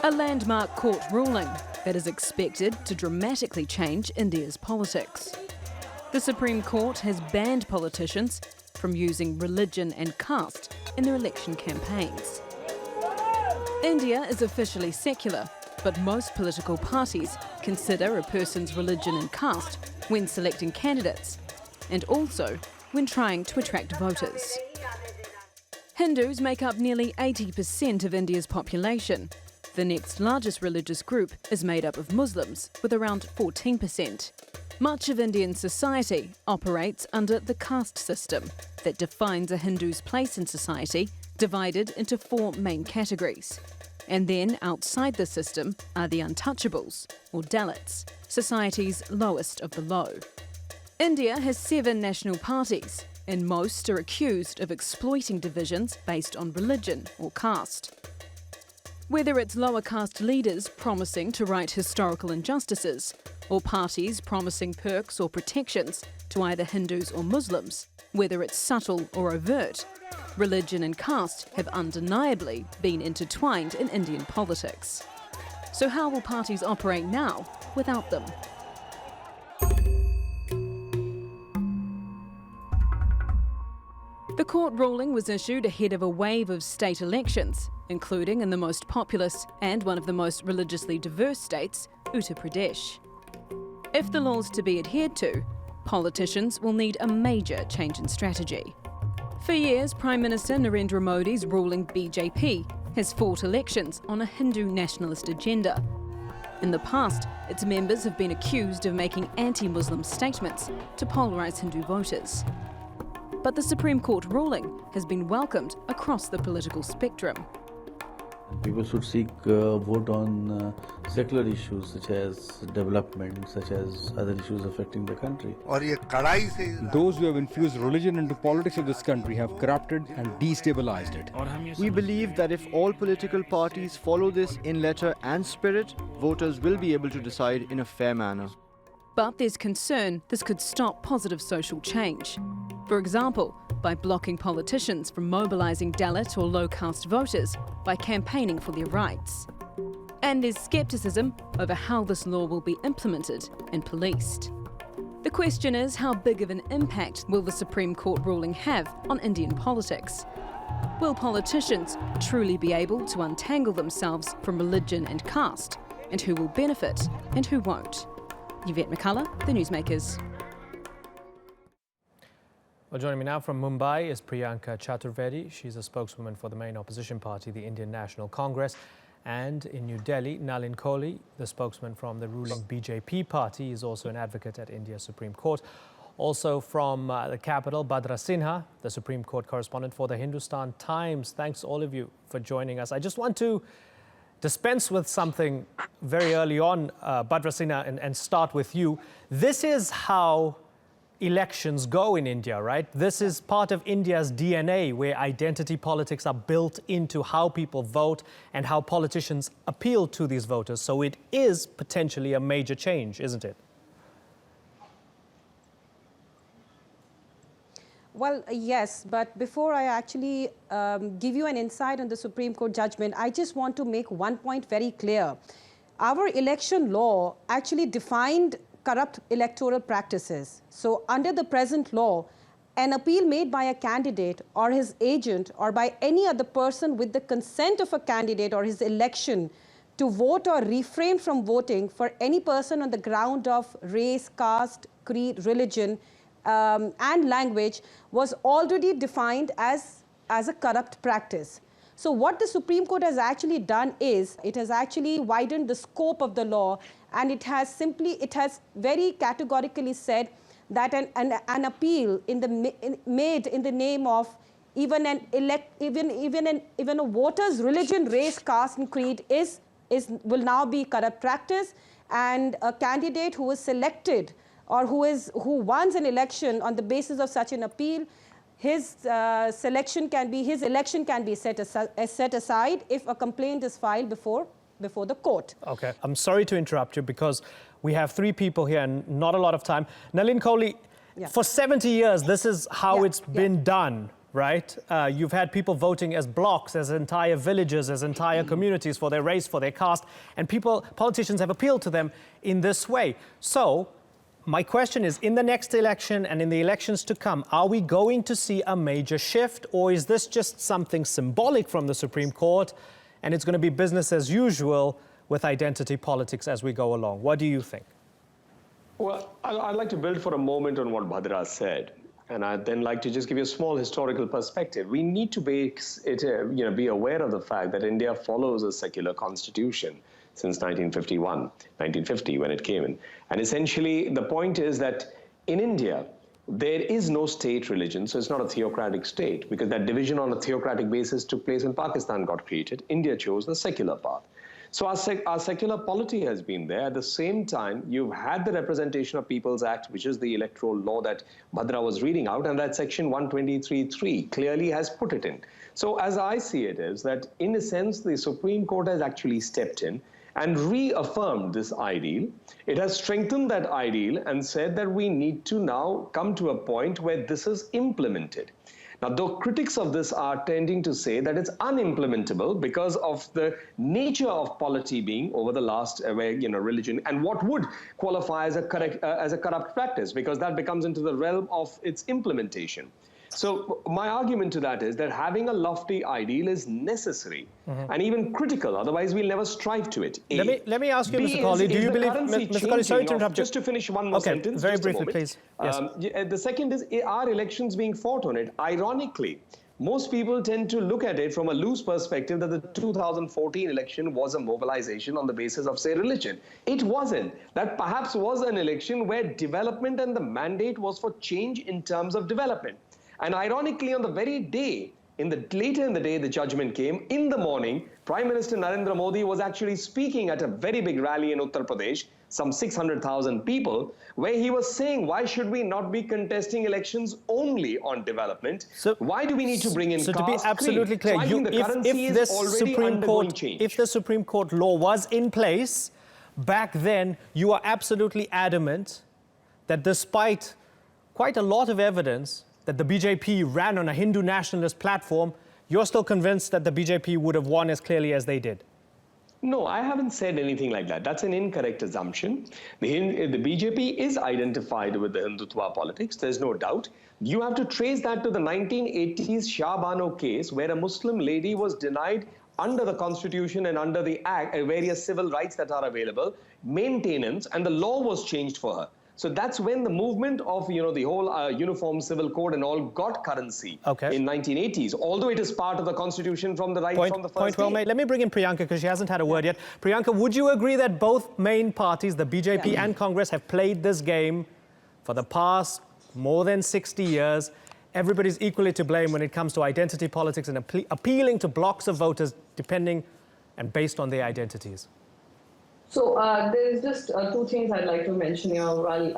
A landmark court ruling that is expected to dramatically change India's politics. The Supreme Court has banned politicians from using religion and caste in their election campaigns. India is officially secular, but most political parties consider a person's religion and caste when selecting candidates, and also when trying to attract voters. Hindus make up nearly 80% of India's population. The next largest religious group is made up of Muslims, with around 14%. Much of Indian society operates under the caste system that defines a Hindu's place in society, divided into 4 main categories. And then outside the system are the untouchables, or Dalits, society's lowest of the low. India has 7 national parties, and most are accused of exploiting divisions based on religion or caste. Whether it's lower caste leaders promising to right historical injustices, or parties promising perks or protections to either Hindus or Muslims, whether it's subtle or overt, religion and caste have undeniably been intertwined in Indian politics. So how will parties operate now without them? The court ruling was issued ahead of a wave of state elections, including in the most populous and one of the most religiously diverse states, Uttar Pradesh. If the law's to be adhered to, politicians will need a major change in strategy. For years, Prime Minister Narendra Modi's ruling BJP has fought elections on a Hindu nationalist agenda. In the past, its members have been accused of making anti-Muslim statements to polarise Hindu voters. But the Supreme Court ruling has been welcomed across the political spectrum. People should seek vote on secular issues such as development, such as other issues affecting the country. Those who have infused religion into politics of this country have corrupted and destabilized it. We believe that if all political parties follow this in letter and spirit, voters will be able to decide in a fair manner. But there's concern this could stop positive social change. For example, by blocking politicians from mobilising Dalit or low-caste voters by campaigning for their rights. And there's scepticism over how this law will be implemented and policed. The question is, how big of an impact will the Supreme Court ruling have on Indian politics? Will politicians truly be able to untangle themselves from religion and caste? And who will benefit and who won't? Yvette McCullough, The Newsmakers. Well, joining me now from Mumbai is Priyanka Chaturvedi. She's a spokeswoman for the main opposition party, the Indian National Congress. And in New Delhi, Nalin Kohli, the spokesman from the ruling BJP party, is also an advocate at India's Supreme Court. Also from the capital, Badra Sinha, the Supreme Court correspondent for the Hindustan Times. Thanks all of you for joining us. I just want to dispense with something very early on, Badra Sinha, and start with you. This is how elections go in India, right? This is part of India's DNA, where identity politics are built into how people vote and how politicians appeal to these voters. So it is potentially a major change, isn't it? Well, yes, but before I actually give you an insight on the Supreme Court judgment, I just want to make one point very clear. Our election law actually defined corrupt electoral practices. So under the present law, an appeal made by a candidate or his agent or by any other person with the consent of a candidate or his election to vote or refrain from voting for any person on the ground of race, caste, creed, religion, and language was already defined as a corrupt practice. So what the Supreme Court has actually done is, it has actually widened the scope of the law, and it has very categorically said that an appeal made in the name of even a voter's religion, race, caste, and creed will now be corrupt practice, and a candidate who is selected or who wants an election on the basis of such an appeal, his election can be set aside if a complaint is filed before the court. Okay, I'm sorry to interrupt you because we have 3 people here and not a lot of time. Nalin Kohli, for 70 years, this is how it's been done. right? You've had people voting as blocks, as entire villages, as entire communities for their race, for their caste, and politicians have appealed to them in this way. So my question is, in the next election and in the elections to come, are we going to see a major shift, or is this just something symbolic from the Supreme Court and it's going to be business as usual with identity politics as we go along? What do you think? Well, I'd like to build for a moment on what Bhadra said. And I'd then like to just give you a small historical perspective. We need to be aware of the fact that India follows a secular constitution since 1950, when it came in. And essentially, the point is that in India, there is no state religion, so it's not a theocratic state, because that division on a theocratic basis took place when Pakistan got created. India chose the secular path. So our secular polity has been there. At the same time, you've had the Representation of People's Act, which is the electoral law that Bhadra was reading out, and that section 123(3) clearly has put it in. So as I see it is that, in a sense, the Supreme Court has actually stepped in and reaffirmed this ideal. It has strengthened that ideal and said that we need to now come to a point where this is implemented. Now, though critics of this are tending to say that it's unimplementable because of the nature of polity being over the last religion, and what would qualify as a corrupt practice, because that becomes into the realm of its implementation. So my argument to that is that having a lofty ideal is necessary and even critical. Otherwise, we'll never strive to it. Let me ask you, Mr. Colley, do you believe, Mr. Colley, sorry to interrupt you. Just to finish one more sentence. Very briefly, please. Yes. The second is, are elections being fought on it? Ironically, most people tend to look at it from a loose perspective that the 2014 election was a mobilization on the basis of, say, religion. It wasn't. That perhaps was an election where development and the mandate was for change in terms of development. And ironically, on the very day, later in the day, the judgment came. In the morning, Prime Minister Narendra Modi was actually speaking at a very big rally in Uttar Pradesh, some 600,000 people, where he was saying, why should we not be contesting elections only on development? So, why do we need to bring in caste? So to be absolutely clear, if the Supreme Court law was in place back then, you are absolutely adamant that despite quite a lot of evidence that the BJP ran on a Hindu nationalist platform, you're still convinced that the BJP would have won as clearly as they did? No, I haven't said anything like that. That's an incorrect assumption. The BJP is identified with the Hindutva politics, there's no doubt. You have to trace that to the 1980s Shah Bano case, where a Muslim lady was denied under the constitution and under the act, various civil rights that are available, maintenance, and the law was changed for her. So that's when the movement of, the whole uniform civil code and all got currency in 1980s, although it is part of the constitution from the from the first Point well made. Let me bring in Priyanka, because she hasn't had a word yet. Priyanka, would you agree that both main parties, the BJP and Congress, have played this game for the past more than 60 years? Everybody's equally to blame when it comes to identity politics and appealing to blocks of voters depending and based on their identities. So there's just two things I'd like to mention here. While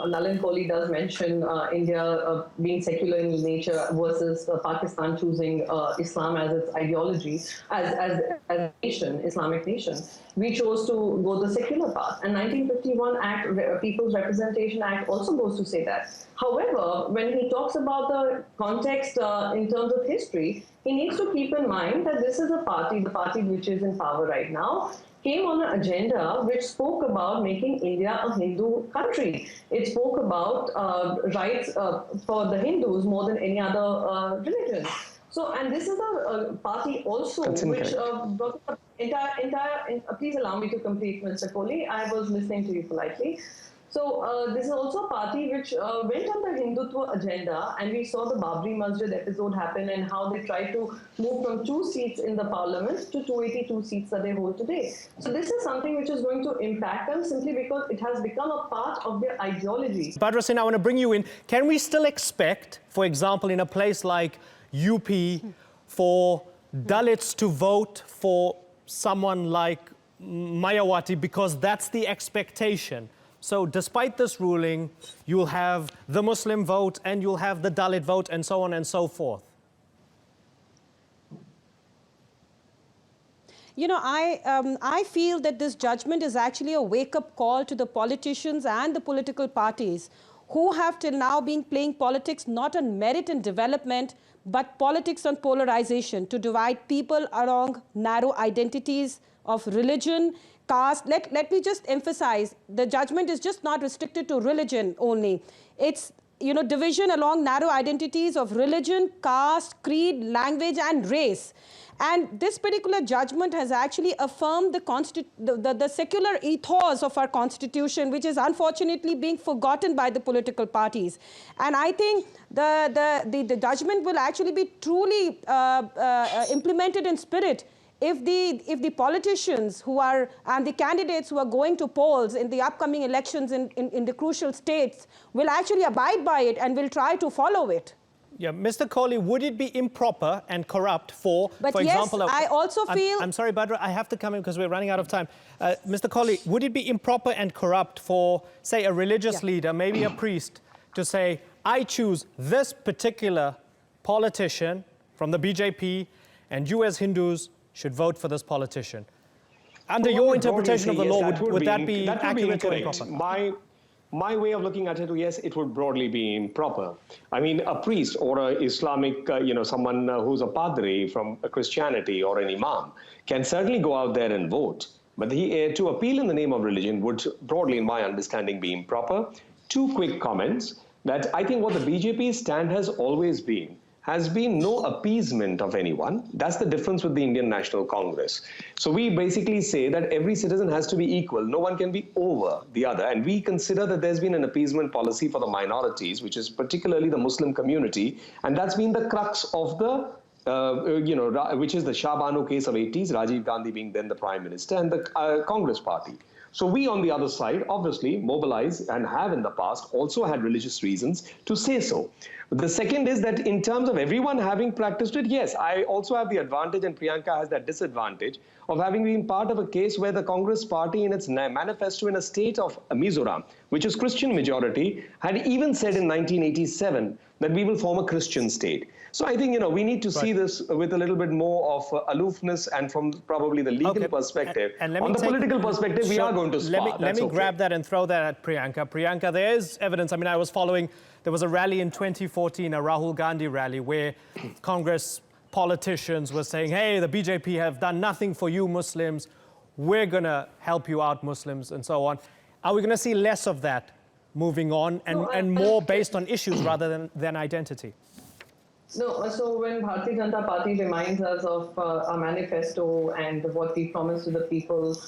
Nalin Kohli does mention India being secular in nature versus Pakistan choosing Islam as its ideology, as a nation, Islamic nation, we chose to go the secular path. And 1951 Act, People's Representation Act, also goes to say that. However, when he talks about the context in terms of history, he needs to keep in mind that this is a party, the party which is in power right now, came on an agenda which spoke about making India a Hindu country. It spoke about rights for the Hindus more than any other religion. So, and this is a party also which brought up please allow me to complete, Mr. Kohli. I was listening to you politely. So this is also a party which went on the Hindutva agenda, and we saw the Babri Masjid episode happen and how they tried to move from 2 seats in the parliament to 282 seats that they hold today. So this is something which is going to impact them simply because it has become a part of their ideology. Bhadra Singh, I want to bring you in. Can we still expect, for example, in a place like UP, for Dalits to vote for someone like Mayawati because that's the expectation? So despite this ruling, you'll have the Muslim vote and you'll have the Dalit vote and so on and so forth. You know, I feel that this judgment is actually a wake-up call to the politicians and the political parties who have till now been playing politics not on merit and development, but politics on polarization to divide people along narrow identities of religion, caste. Let me just emphasize, the judgment is just not restricted to religion only. It's division along narrow identities of religion, caste, creed, language, and race. And this particular judgment has actually affirmed the secular ethos of our constitution, which is unfortunately being forgotten by the political parties. And I think the judgment will actually be truly implemented in spirit if the politicians who are, and the candidates who are going to polls in the upcoming elections in the crucial states will actually abide by it and will try to follow it. Yeah, Mr. Kohli, would it be improper and corrupt for yes, example... I also feel... I'm sorry, Badra, I have to come in because we're running out of time. Mr. Kohli, would it be improper and corrupt for, say, a religious leader, maybe a priest, to say, I choose this particular politician from the BJP, and you as Hindus should vote for this politician? Under your interpretation of the law, would that be accurate or improper? My way of looking at it, yes, it would broadly be improper. I mean, a priest or an Islamic, someone who's a padri from Christianity or an imam can certainly go out there and vote. But to appeal in the name of religion would broadly, in my understanding, be improper. Two quick comments that I think what the BJP's stand has always been has been no appeasement of anyone. That's the difference with the Indian National Congress. So we basically say that every citizen has to be equal. No one can be over the other. And we consider that there's been an appeasement policy for the minorities, which is particularly the Muslim community. And that's been the crux of the which is the Shah Banu case of 80s, Rajiv Gandhi being then the Prime Minister, and the Congress Party. So we on the other side obviously mobilize and have in the past also had religious reasons to say so. The second is that in terms of everyone having practiced it, yes, I also have the advantage and Priyanka has that disadvantage of having been part of a case where the Congress Party in its manifesto in a state of Mizoram, which is Christian majority, had even said in 1987 that we will form a Christian state. So I think, we need to see this with a little bit more of aloofness and from probably the legal perspective. And on the political perspective, we are going to spar. Let me grab that and throw that at Priyanka. Priyanka, there is evidence. I mean, I was following, there was a rally in 2014, a Rahul Gandhi rally, where Congress politicians were saying, hey, the BJP have done nothing for you Muslims. We're going to help you out Muslims and so on. Are we going to see less of that moving on and more based on issues rather than identity? No, so when Bharatiya Janata Party reminds us of our manifesto and what we promised to the people,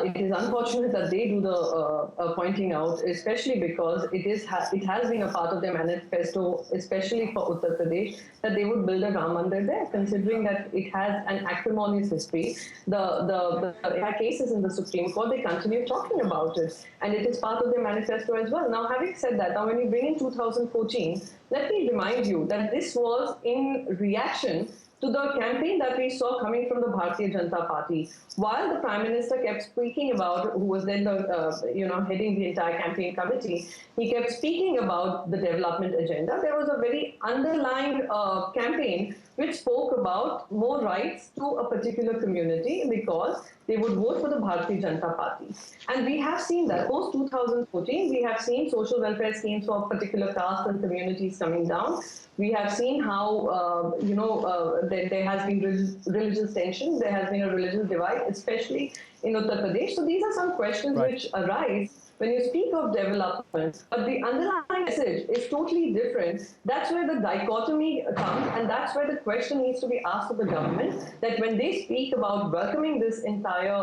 it is unfortunate that they do the pointing out, especially because it has been a part of their manifesto, especially for Uttar Pradesh, that they would build a Ram Mandir there, considering that it has an acrimonious history. The cases in the Supreme Court, they continue talking about it, and it is part of their manifesto as well. Now, having said that, now when we bring in 2014, let me remind you that this was in reaction to the campaign that we saw coming from the Bharatiya Janata Party. While the Prime Minister kept speaking about, who was then the, heading the entire campaign committee, he kept speaking about the development agenda. There was a very underlying campaign which spoke about more rights to a particular community because they would vote for the Bharatiya Janata Party. And we have seen that post-2014, we have seen social welfare schemes for particular castes and communities coming down. We have seen how, there has been religious tension, there has been a religious divide, especially in Uttar Pradesh. So these are some questions which arise when you speak of development, but the underlying message is totally different. That's where the dichotomy comes, and that's where the question needs to be asked of the government, that when they speak about welcoming this entire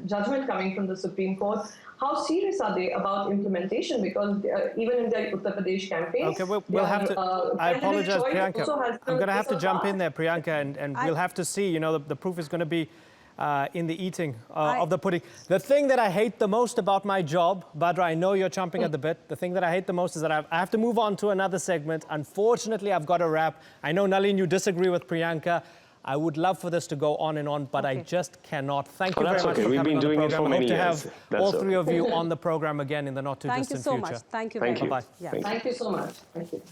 judgment coming from the Supreme Court, how serious are they about implementation? Because even in the Uttar Pradesh campaign... Okay, we'll have to... I apologize, Priyanka. I'm going to have to jump in there, Priyanka, and we'll have to see, the proof is going to be in the eating of the pudding. The thing that I hate the most about my job, Badra, I know you're chomping at the bit. The thing that I hate the most is that I have to move on to another segment. Unfortunately, I've got to wrap. I know, Nalin, you disagree with Priyanka. I would love for this to go on and on, but I just cannot. Thank you very much for coming on the program. I hope to have all three of you on the program again in the not-too-distant future. Thank you so much. Thank you very much. Bye-bye. Thank you so much. Thank you.